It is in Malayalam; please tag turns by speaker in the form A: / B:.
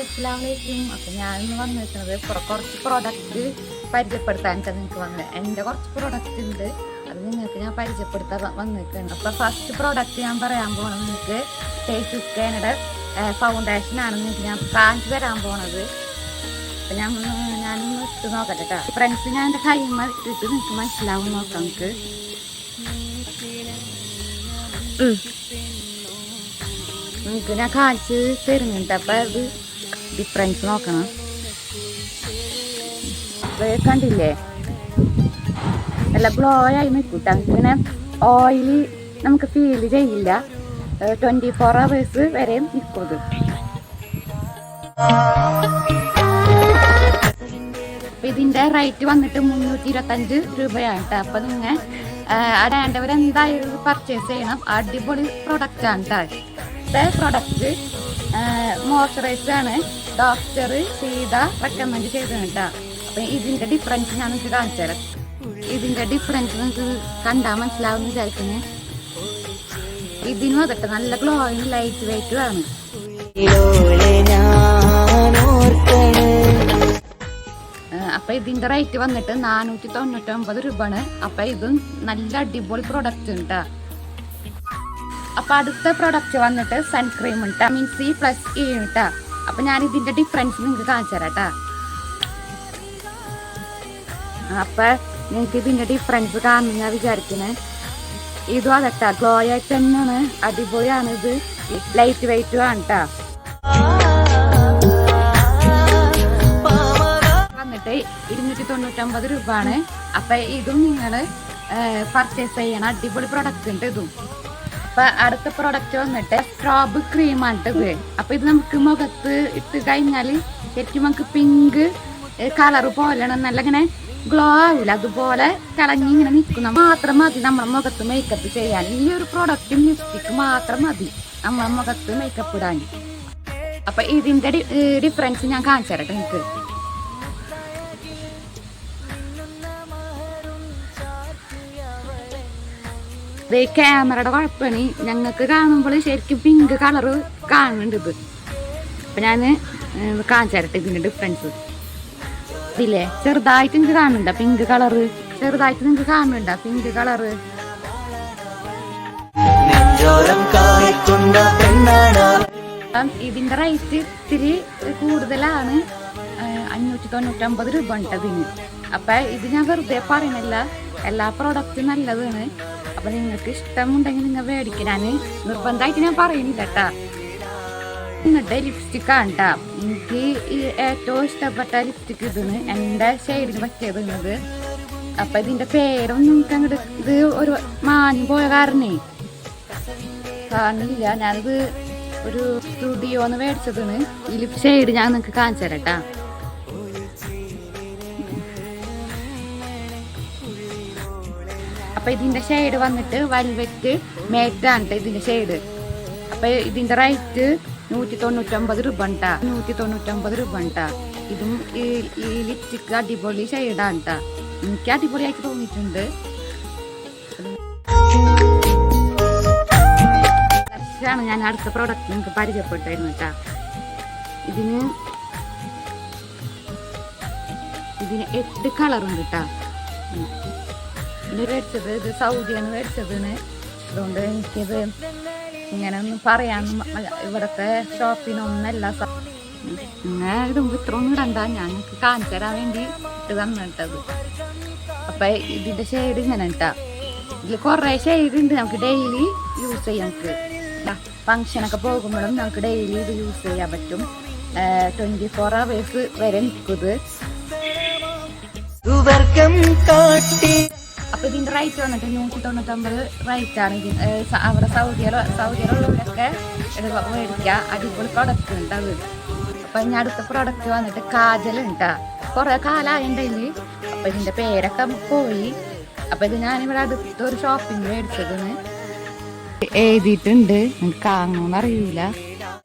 A: അസ്സലാമലൈക്കും. അപ്പം ഞാനിന്ന് വന്നിരിക്കുന്നത് കുറച്ച് പ്രോഡക്റ്റ് പരിചയപ്പെടുത്താനായിട്ട് നിങ്ങൾക്ക് വന്നത്. എൻ്റെ കുറച്ച് പ്രോഡക്റ്റ് ഉണ്ട്, അത് നിങ്ങൾക്ക് ഞാൻ പരിചയപ്പെടുത്താൻ വന്നിരിക്കുകയാണ്. അപ്പോൾ ഫസ്റ്റ് പ്രോഡക്റ്റ് ഞാൻ പറയാൻ പോകുന്നത് നിങ്ങൾക്ക് ഫേസ്ബുക്കേനയുടെ ഫൗണ്ടേഷനാണ് നിങ്ങൾക്ക് ഞാൻ കാണിച്ചു തരാൻ പോണത്. അപ്പം ഞാനൊന്ന് ഇട്ട് നോക്കട്ടെ കേട്ടോ. ഫ്രണ്ട്സ് ഞാൻ എൻ്റെ കൈമ ഇട്ടിട്ട് നിങ്ങൾക്ക് മനസ്സിലാവും നോക്കാം. നിങ്ങൾക്ക് ഞാൻ കാണിച്ച് തരുന്നുണ്ട്. അപ്പം അത് ഡിഫറൻസ് നോക്കണം. കണ്ടില്ലേ, നല്ല ഗ്ലോ ആയി നിൽക്കും. അങ്ങനെ ഓയില് നമുക്ക് ഫീൽ ചെയ്യില്ല. 24 hours വരെ നിൽക്കും. ഇതിൻ്റെ റേറ്റ് വന്നിട്ട് 325 രൂപയാണ് കേട്ടോ. അപ്പം നിങ്ങൾ അറിയേണ്ടവരെന്തായാലും പർച്ചേസ് ചെയ്യണം. അടിപൊളി പ്രൊഡക്റ്റാണ് കേട്ടോ. പ്രൊഡക്റ്റ് മോയ്സ്ചറൈസറാണ്. ഡോക്ടർ സീത റെക്കമെൻഡ് ചെയ്തതാണ് കേട്ടോ. അപ്പം ഇതിൻ്റെ ഡിഫറൻസ് ഞാൻ നിങ്ങൾക്ക് കാണിച്ചു തരാം. ഇതിൻ്റെ ഡിഫറൻസ് നിങ്ങൾക്ക് കണ്ടാൽ മനസ്സിലാവും വിചാരിക്കുന്നത്. ഇതിനും അതൊക്കെ നല്ല ഗ്ലോയും ലൈറ്റ് വെയിറ്റും ആണ്. അപ്പം ഇതിൻ്റെ റേറ്റ് വന്നിട്ട് 499 രൂപയാണ്. അപ്പം ഇതും നല്ല അടിപൊളി പ്രൊഡക്റ്റ് ഉണ്ട് കേട്ടോ. അപ്പം അടുത്ത പ്രൊഡക്റ്റ് വന്നിട്ട് സൺക്രീം ഉണ്ട്, വിറ്റാമിൻ C+E കേട്ടോ. അപ്പം ഞാൻ ഇതിൻ്റെ ഡിഫറൻസ് നിങ്ങൾക്ക് കാണിച്ചു തരാം കേട്ടോ. അപ്പം നിങ്ങൾക്ക് ഇതിൻ്റെ ഡിഫറൻസ് കാണുന്ന ഞാൻ വിചാരിക്കുന്നത്. ഇതും അതെട്ടാ ഗ്ലോ ആയിട്ട് തന്നെയാണ്, അടിപൊളിയാണ്. ഇത് ലൈറ്റ് വെയിറ്റും ആണ് കേട്ടോ. വന്നിട്ട് 299 രൂപയാണ്. അപ്പം ഇതും നിങ്ങൾ പർച്ചേസ് ചെയ്യണം. അടിപൊളി പ്രൊഡക്റ്റ് ഉണ്ട് ഇതും. അപ്പൊ അടുത്ത പ്രൊഡക്റ്റ് വന്നിട്ട് സ്ക്രബ് ക്രീമാണ് ഇത്. അപ്പൊ ഇത് നമുക്ക് മുഖത്ത് ഇട്ട് കഴിഞ്ഞാല് ശരിക്കും നമുക്ക് പിങ്ക് കളറ് പോലെയാണ്, നല്ല ഇങ്ങനെ ഗ്ലോ ആവില്ല, അതുപോലെ തിളങ്ങി ഇങ്ങനെ നിൽക്കുന്ന മാത്രം മതി നമ്മളെ മുഖത്ത് മേക്കപ്പ് ചെയ്യാൻ. ഈ ഒരു പ്രൊഡക്റ്റും ലിപ്സ്റ്റിക്ക് മാത്രം മതി നമ്മളെ മുഖത്ത് മേക്കപ്പ് ഇടാൻ. അപ്പൊ ഇതിന്റെ ഡിഫറൻസ് ഞാൻ കാണിച്ചു തരട്ടെ നിങ്ങൾക്ക്. ക്യാമറയുടെ കുഴപ്പമാണ്, ഞങ്ങൾക്ക് കാണുമ്പോൾ ശരിക്കും പിങ്ക് കളറ് കാണുന്നുണ്ട് ഇത്. അപ്പം ഞാൻ കാണിച്ചു തരട്ടെ ഇതിൻ്റെ ഡിഫറൻസ്. ഇതില്ലേ ചെറുതായിട്ട് നിങ്ങൾക്ക് കാണുന്നുണ്ടോ പിങ്ക് കളറ്? ചെറുതായിട്ട് നിങ്ങൾക്ക് കാണുന്നുണ്ടോ പിങ്ക് കളറ്? ഇതിൻ്റെ റേറ്റ് ഇത്തിരി കൂടുതലാണ്, 599 രൂപ ഉണ്ട് ഇതിന്. അപ്പം ഇത് ഞാൻ വെറുതെ പറയുന്നില്ല, എല്ലാ പ്രോഡക്റ്റും നല്ലതാണ്. അപ്പം നിങ്ങൾക്ക് ഇഷ്ടമുണ്ടെങ്കിൽ നിങ്ങൾ മേടിക്കും. ഞാൻ നിർബന്ധമായിട്ട് ഞാൻ പറയുന്നില്ല കേട്ടാ. എന്നിട്ട് ലിപ്സ്റ്റിക്കാണ് കേട്ടോ. എനിക്ക് ഏറ്റവും ഇഷ്ടപ്പെട്ട ലിപ്സ്റ്റിക്ക് ഇതാണ്, എൻ്റെ ഷെയ്ഡിന് പറ്റിയത് ഇത്. അപ്പം ഇതിൻ്റെ പേരൊന്നും നിങ്ങൾക്ക് അങ്ങോട്ട് ഇത് ഒരു മാഞ്ഞു പോയ കാരണേ കാണില്ല. ഞാനിത് ഒരു സ്റ്റുഡിയോന്ന് മേടിച്ചതാണ്. ഈ ലിപ് ഷെയ്ഡ് ഞാൻ നിങ്ങൾക്ക് കാണിച്ചു തരാം കേട്ടാ. അപ്പം ഇതിൻ്റെ ഷെയ്ഡ് വന്നിട്ട് വെൽവെറ്റ് മേറ്റാണ് ഇതിൻ്റെ ഷെയ്ഡ്. അപ്പം ഇതിൻ്റെ റേറ്റ് 199 രൂപ ഉണ്ടാ. 199 രൂപ ഉണ്ടാ. ഇതും ഈ ലിപ്സ്റ്റിക്ക് അടിപൊളി ഷെയ്ഡാണ് കേട്ടോ. എനിക്ക് അടിപൊളിയായിട്ട് തോന്നിയിട്ടുണ്ട്. ാണ് ഞാൻ അടുത്ത പ്രോഡക്റ്റ് നിങ്ങൾക്ക് പരിചയപ്പെട്ടായിരുന്നു കേട്ടോ. ഇതിന് 8 കളറുണ്ട് കേട്ടോ. മേടിച്ചത് ഇത് സൗദിയാണ് മേടിച്ചതിന്. അതുകൊണ്ട് എനിക്കിത് ഇങ്ങനെ ഒന്നും പറയാനും ഇവിടുത്തെ ഷോപ്പിനൊന്നല്ല. ഇങ്ങനെ ഇടുമ്പോൾ ഇത്രയൊന്നും ഇടണ്ട, ഞങ്ങൾക്ക് കാണിച്ചു തരാൻ വേണ്ടി ഇട്ട് തന്നിട്ടത്. അപ്പം ഇതിൻ്റെ ഷെയ്ഡ് ഇങ്ങനെ കേട്ടോ. ഇതിൽ കുറേ ഷെയ്ഡ് ഉണ്ട്, നമുക്ക് ഡെയിലി യൂസ് ചെയ്യാം. നമുക്ക് ഫങ്ഷനൊക്കെ പോകുമ്പോഴും നമുക്ക് ഡെയിലി ഇത് യൂസ് ചെയ്യാൻ പറ്റും. 24 hours വരെ നിൽക്കുന്നത്. അപ്പൊ ഇതിന്റെ റേറ്റ് വന്നിട്ട് 199 റേറ്റാണ്. അവിടെ സൗദിയിലുള്ളവരൊക്കെ മേടിക്കുക. അടിപൊളി പ്രൊഡക്റ്റ് ഉണ്ട് അത്. അപ്പൊ ഇനി അടുത്ത പ്രൊഡക്റ്റ് വന്നിട്ട് കാജലുണ്ടാ. കുറെ കാലമായിണ്ടതിൽ. അപ്പൊ ഇതിന്റെ പേരൊക്കെ പോയി. അപ്പൊ ഇത് ഞാനിവിടെ അടുത്തൊരു ഷോപ്പിൽ മേടിച്ചതിന് എഴുതിയിട്ടുണ്ട്, നിങ്ങൾക്ക് കാണണമെന്ന് അറിയൂല.